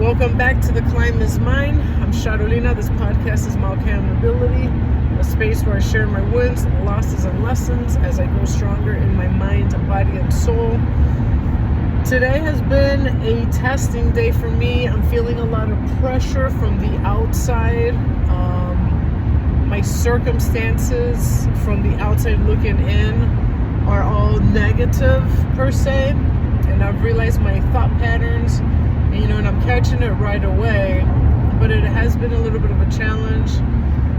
Welcome back to The Climb Is Mine. I'm Charolina. This podcast is my accountability, a space where I share my wins, losses, and lessons as I grow stronger in my mind, body, and soul. Today has been a testing day for me. I'm feeling a lot of pressure from the outside. My circumstances from the outside looking in are all negative per se, and I've realized my thought patterns, and I'm catching it right away, but it has been a little bit of a challenge,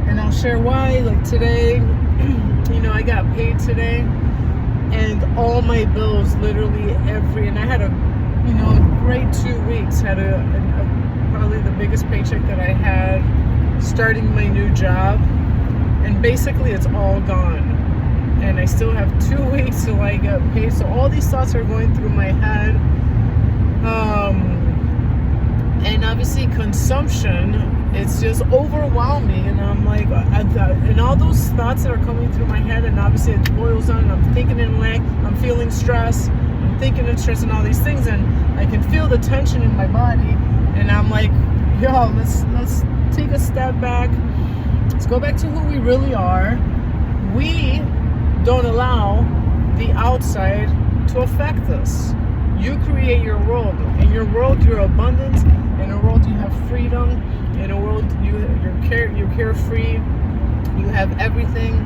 and I'll share why. Like today, I got paid today, and all my bills, literally and I had a great 2 weeks, had probably the biggest paycheck that I had starting my new job, and basically it's all gone, and I still have 2 weeks till I get paid. So all these thoughts are going through my head, and obviously consumption, it's just overwhelming, and I'm like, and all those thoughts that are coming through my head, and obviously it boils down, and I'm thinking in lack, I'm feeling stress, I'm thinking in stress and all these things, and I can feel the tension in my body, and I'm like, let's take a step back. Let's go back to who we really are. We don't allow the outside to affect us. You create your world. In your world, you're abundant. In a world, you have freedom. In a world, you're carefree. You have everything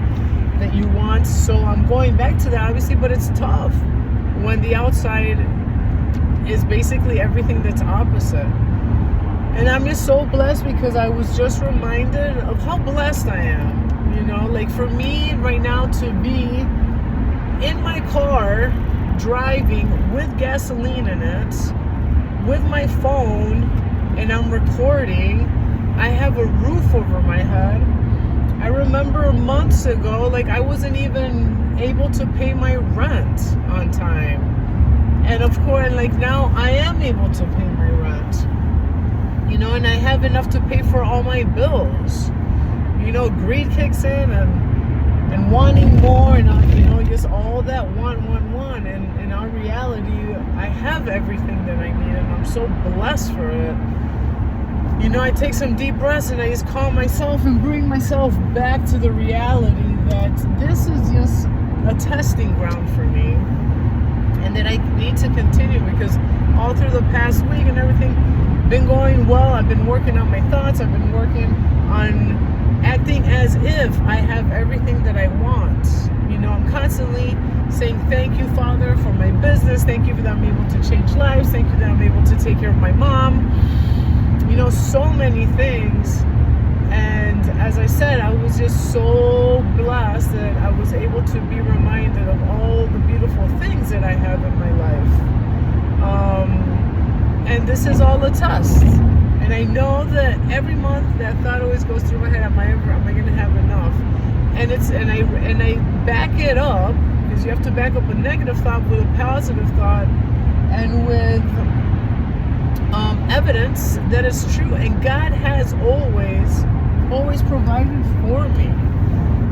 that you want. So I'm going back to that, obviously, but it's tough when the outside is basically everything that's opposite. And I'm just so blessed because I was just reminded of how blessed I am. Like for me right now to be in my car driving with gasoline in it, with my phone, and I'm recording. I have a roof over my head. I remember months ago, I wasn't even able to pay my rent on time. And of course, now I am able to pay my rent. And I have enough to pay for all my bills. Greed kicks in and wanting more, and just all that want. And in our reality, I have everything that I need, and I'm so blessed for it. I take some deep breaths and I just calm myself and bring myself back to the reality that this is just a testing ground for me, and that I need to continue, because all through the past week and everything been going well. I've been working on my thoughts. I've been working on acting as if I have everything that I want. I'm constantly saying thank you, Father, for my business. Thank you that I'm able to change lives. Thank you that I'm able to take care of my mom. So many things. And as I said, I was just so blessed that I was able to be reminded of all the beautiful things that I have in my life. And this is all a test. And I know that every month that thought always goes through my head, am I going to have enough? And I back it up, because you have to back up a negative thought with a positive thought, and with evidence that it's true. And God has always provided for me.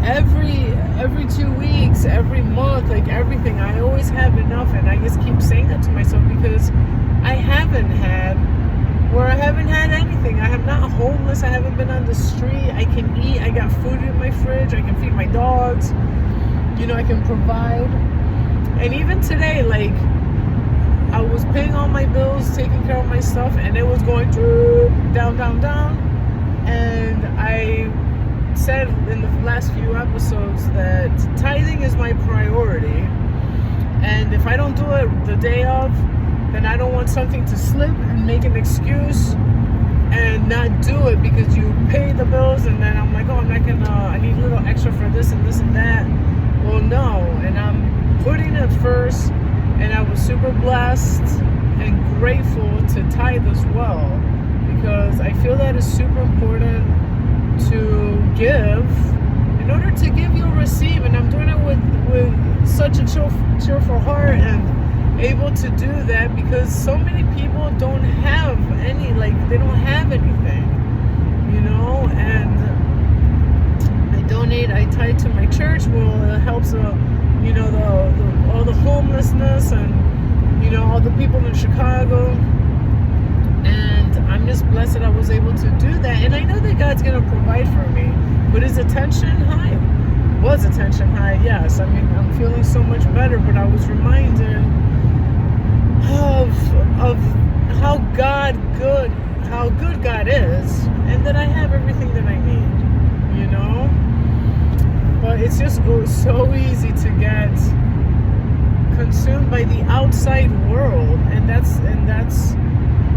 Every 2 weeks, every month, everything, I always have enough. And I just keep saying that to myself, because I haven't had anything. I am not homeless. I haven't been on the street. I can eat. I got food in my fridge. I can feed my dogs. I can provide. And even today, I was paying all my bills, taking care of my stuff, and it was going down. And I said in the last few episodes that tithing is my priority. And if I don't do it the day of, then I don't want something to slip and make an excuse and not do it because you pay the bills, and then I'm like, I need a little extra for this and this and that. Well, no, and I'm putting it first, and I was super blessed and grateful to tithe as well, because I feel that it's super important to give. In order to give, you'll receive, and I'm doing it with such a cheerful heart, and able to do that because so many people don't have they don't have anything, and I tithe to my church. Well, it helps all the homelessness and all the people in Chicago, and I'm to do that. And I know that God's going to provide for me. But is attention high? Was attention high? Yes. I mean, I'm feeling so much better, but I was reminded of how good God is, and that I have everything that I need, you know? But it's just so easy to get consumed by the outside world, and that's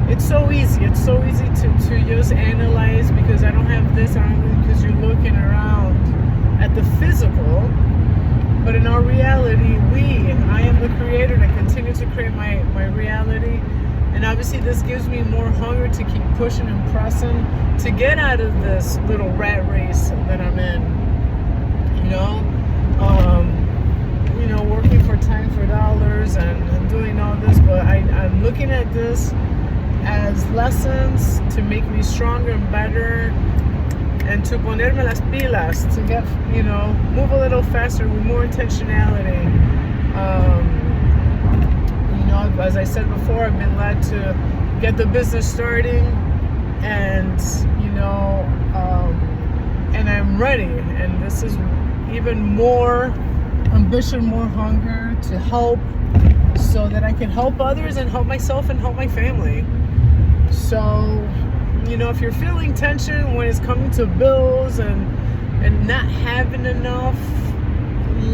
it's so easy. It's so easy to just analyze because I don't have this, because you're looking around at the physical. But in our reality, I am the creator, and I continue to create my reality. And obviously this gives me more hunger to keep pushing and pressing to get out of this little rat race that I'm in. Working for time for dollars and doing all this, but I'm looking at this as lessons to make me stronger and better, and to ponerme las pilas, to get, move a little faster with more intentionality. As I said before, I've been led to get the business starting, and and I'm ready, and this is even more ambition, more hunger to help, so that I can help others and help myself and help my family. So, if you're feeling tension when it's coming to bills and not having enough,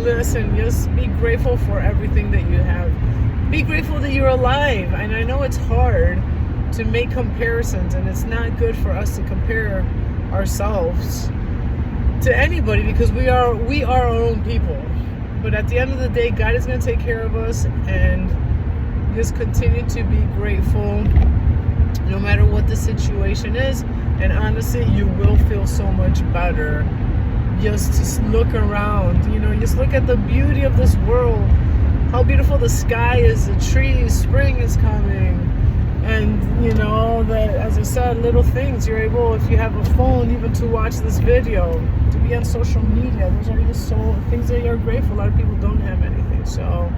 listen, just be grateful for everything that you have. Be grateful that you're alive. And I know it's hard to make comparisons, and it's not good for us to compare ourselves to anybody, because we are our own people. But at the end of the day, God is going to take care of us, and just continue to be grateful no matter what the situation is. And honestly, you will feel so much better. Just look around, just look at the beauty of this world, how beautiful the sky is, the trees, spring is coming. And that, as I said, little things you're able, if you have a phone, even to watch this video, to be on social media, those are just things that you're grateful. A lot of people don't have anything. So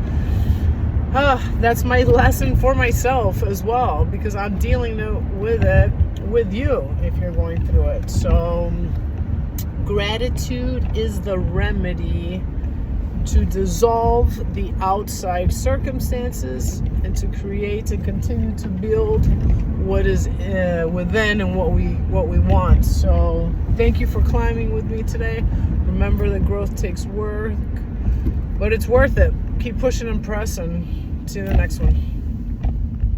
that's my lesson for myself as well, because I'm dealing with it with you if you're going through it. So gratitude is the remedy to dissolve the outside circumstances and to create and continue to build what is within and what we want. So thank you for climbing with me today. Remember that growth takes work, but it's worth it. Keep pushing and pressing. See you in the next one.